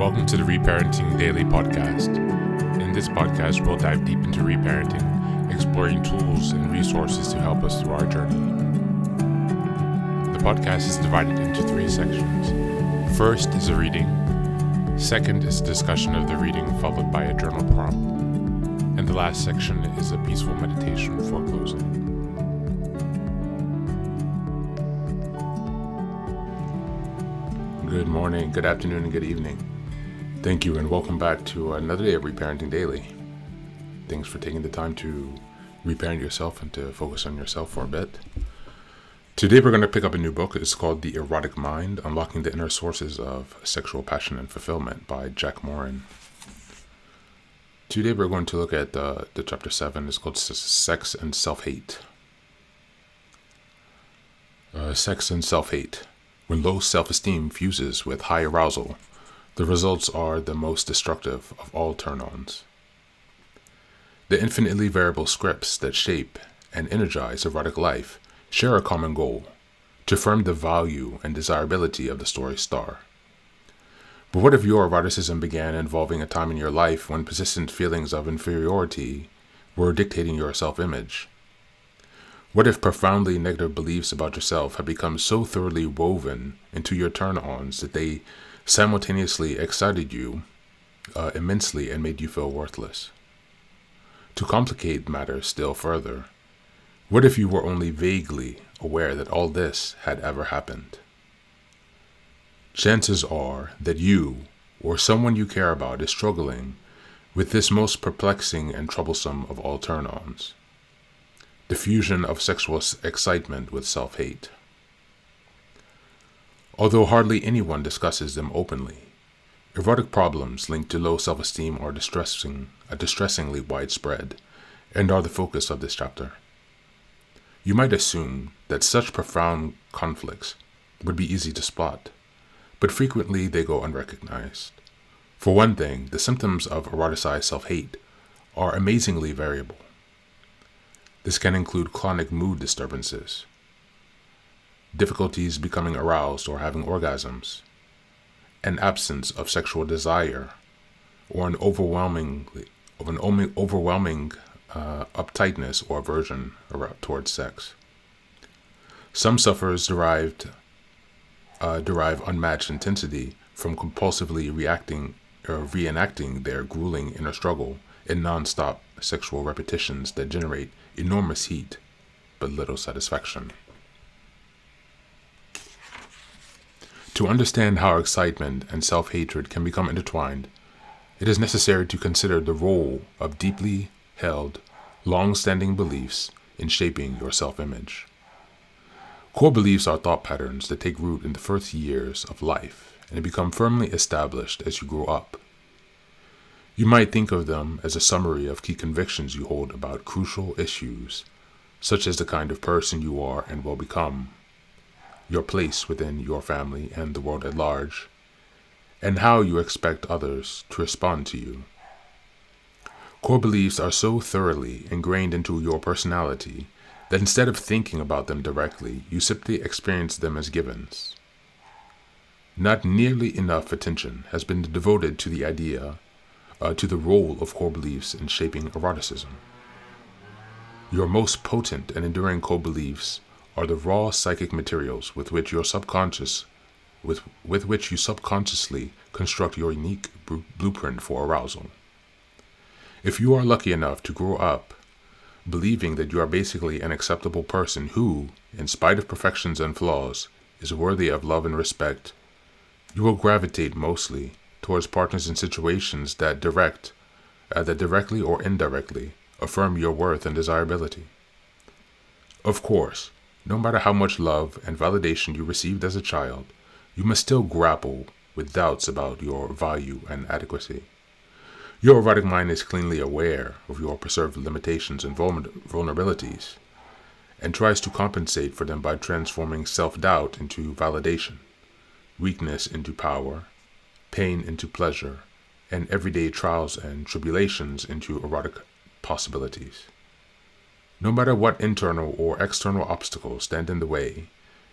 Welcome to the Reparenting Daily podcast. In this podcast, we'll dive deep into reparenting, exploring tools and resources to help us through our journey. The podcast is divided into 3 sections. First is a reading. Second is a discussion of the reading, followed by a journal prompt. And the last section is a peaceful meditation for closing. Good morning, good afternoon, and good evening. Thank you and welcome back to another day of Reparenting Daily. Thanks for taking the time to reparent yourself and to focus on yourself for a bit. Today we're going to pick up a new book. It's called The Erotic Mind, Unlocking the Inner Sources of Sexual Passion and Fulfillment by Jack Morin. Today we're going to look at the chapter 7. It's called Sex and Self-Hate. Sex and Self-Hate. When low self-esteem fuses with high arousal, the results are the most destructive of all turn-ons. The infinitely variable scripts that shape and energize erotic life share a common goal: to affirm the value and desirability of the story's star. But what if your eroticism began involving a time in your life when persistent feelings of inferiority were dictating your self-image? What if profoundly negative beliefs about yourself had become so thoroughly woven into your turn-ons that they simultaneously excited you immensely and made you feel worthless? To complicate matters still further, what if you were only vaguely aware that all this had ever happened? Chances are that you or someone you care about is struggling with this most perplexing and troublesome of all turn-ons: the fusion of sexual excitement with self-hate. Although hardly anyone discusses them openly, erotic problems linked to low self-esteem are distressingly widespread and are the focus of this chapter. You might assume that such profound conflicts would be easy to spot, but frequently they go unrecognized. For one thing, the symptoms of eroticized self-hate are amazingly variable. This can include chronic mood disturbances, difficulties becoming aroused or having orgasms, an absence of sexual desire, or an overwhelming uptightness or aversion towards sex. Some sufferers derive unmatched intensity from compulsively reenacting their grueling inner struggle in non-stop sexual repetitions that generate enormous heat but little satisfaction. To understand how excitement and self-hatred can become intertwined, it is necessary to consider the role of deeply held, long-standing beliefs in shaping your self-image. Core beliefs are thought patterns that take root in the first years of life and become firmly established as you grow up. You might think of them as a summary of key convictions you hold about crucial issues, such as the kind of person you are and will become, your place within your family and the world at large, and how you expect others to respond to you. Core beliefs are so thoroughly ingrained into your personality that instead of thinking about them directly, you simply experience them as givens. Not nearly enough attention has been devoted to the role of core beliefs in shaping eroticism. Your most potent and enduring core beliefs are the raw psychic materials with which you subconsciously construct your unique blueprint for arousal. If you are lucky enough to grow up believing that you are basically an acceptable person who, in spite of perfections and flaws, is worthy of love and respect, you will gravitate mostly towards partners in situations that directly or indirectly affirm your worth and desirability. Of course, no matter how much love and validation you received as a child, you must still grapple with doubts about your value and adequacy. Your erotic mind is cleanly aware of your perceived limitations and vulnerabilities, and tries to compensate for them by transforming self-doubt into validation, weakness into power, pain into pleasure, and everyday trials and tribulations into erotic possibilities. No matter what internal or external obstacles stand in the way,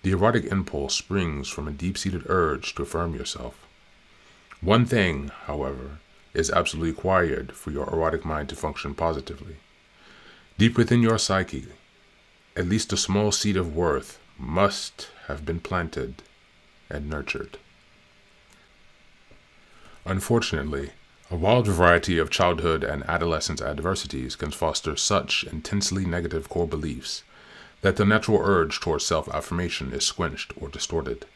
the erotic impulse springs from a deep-seated urge to affirm yourself. One thing, however, is absolutely required for your erotic mind to function positively. Deep within your psyche, at least a small seed of worth must have been planted and nurtured. Unfortunately, a wild variety of childhood and adolescence adversities can foster such intensely negative core beliefs that the natural urge towards self-affirmation is squelched or distorted.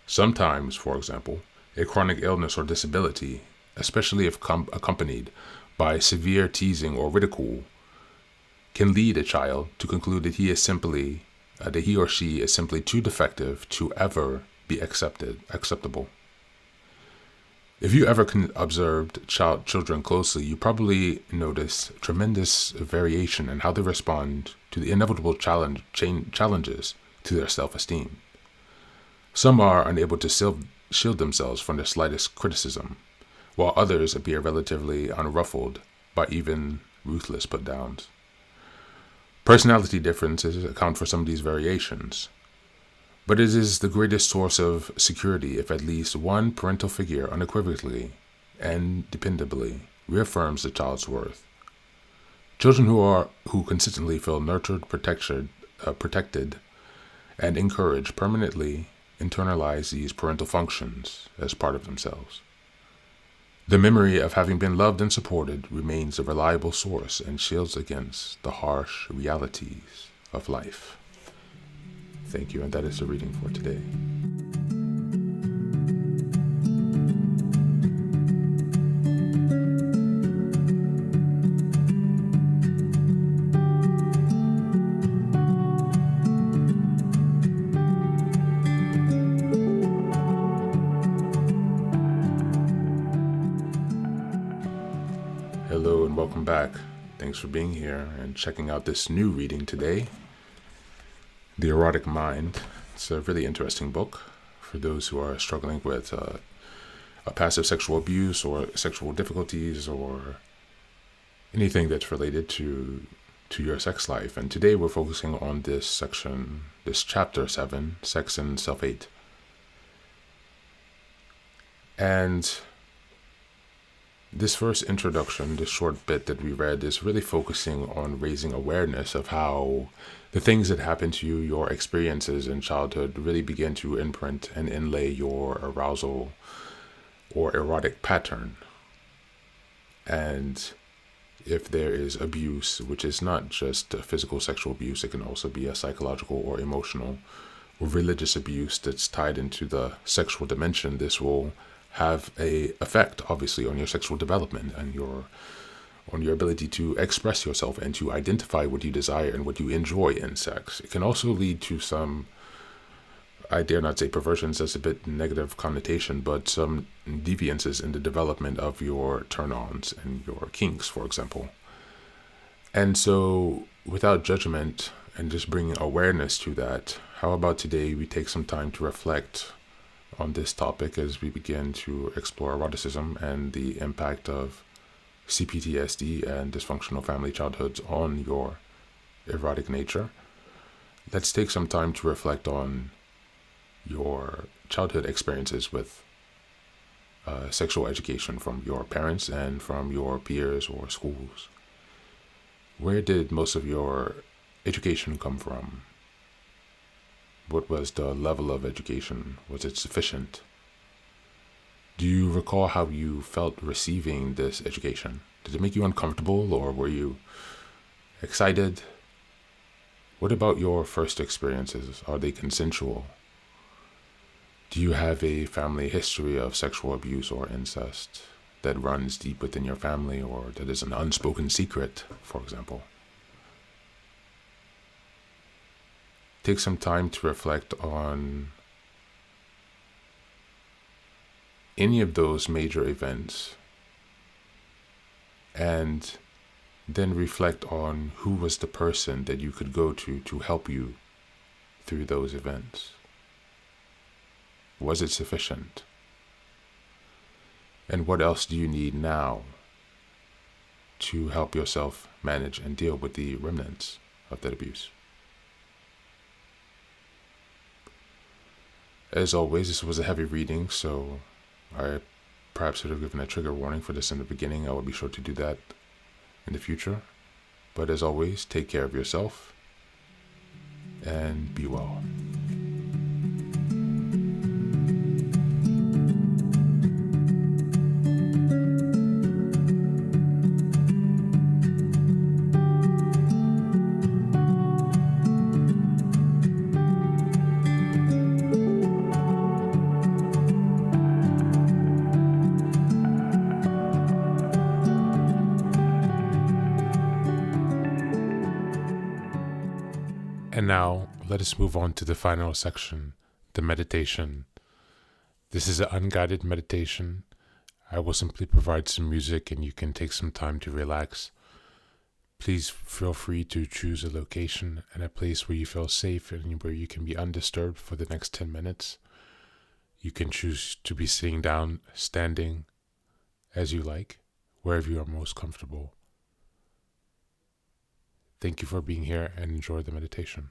Sometimes, for example, a chronic illness or disability, especially if accompanied by severe teasing or ridicule, can lead a child to conclude that he or she is simply too defective to ever be acceptable. If you ever observed children closely, you probably notice tremendous variation in how they respond to the inevitable challenges to their self-esteem. Some are unable to shield themselves from the slightest criticism, while others appear relatively unruffled by even ruthless put-downs. Personality differences account for some of these variations, but it is the greatest source of security if at least one parental figure unequivocally and dependably reaffirms the child's worth. Children who consistently feel nurtured, protected, and encouraged permanently internalize these parental functions as part of themselves. The memory of having been loved and supported remains a reliable source and shields against the harsh realities of life. Thank you, and that is the reading for today. Hello and welcome back. Thanks for being here and checking out this new reading today, The Erotic Mind. It's a really interesting book for those who are struggling with a passive sexual abuse or sexual difficulties or anything that's related to your sex life. And today we're focusing on this section, this chapter 7, Sex and Self-Hate. And this first introduction, this short bit that we read, is really focusing on raising awareness of how the things that happen to you, your experiences in childhood, really begin to imprint and inlay your arousal or erotic pattern. And if there is abuse, which is not just physical sexual abuse, it can also be a psychological or emotional or religious abuse that's tied into the sexual dimension, this will have a effect, obviously, on your sexual development and on your ability to express yourself and to identify what you desire and what you enjoy in sex. It can also lead to some, I dare not say perversions, that's a bit negative connotation, but some deviances in the development of your turn-ons and your kinks, for example. And so, without judgment and just bringing awareness to that, how about today we take some time to reflect on this topic as we begin to explore eroticism and the impact of CPTSD and dysfunctional family childhoods on your erotic nature. Let's take some time to reflect on your childhood experiences with sexual education from your parents and from your peers or schools. Where did most of your education come from? What was the level of education? Was it sufficient? Do you recall how you felt receiving this education? Did it make you uncomfortable or were you excited? What about your first experiences? Are they consensual? Do you have a family history of sexual abuse or incest that runs deep within your family or that is an unspoken secret, for example? Take some time to reflect on any of those major events and then reflect on who was the person that you could go to help you through those events. Was it sufficient? And what else do you need now to help yourself manage and deal with the remnants of that abuse? As always, this was a heavy reading, so I perhaps should have given a trigger warning for this in the beginning. I will be sure to do that in the future. But as always, take care of yourself and be well. And now, let us move on to the final section, the meditation. This is an unguided meditation. I will simply provide some music and you can take some time to relax. Please feel free to choose a location and a place where you feel safe and where you can be undisturbed for the next 10 minutes. You can choose to be sitting down, standing, as you like, wherever you are most comfortable. Thank you for being here and enjoy the meditation.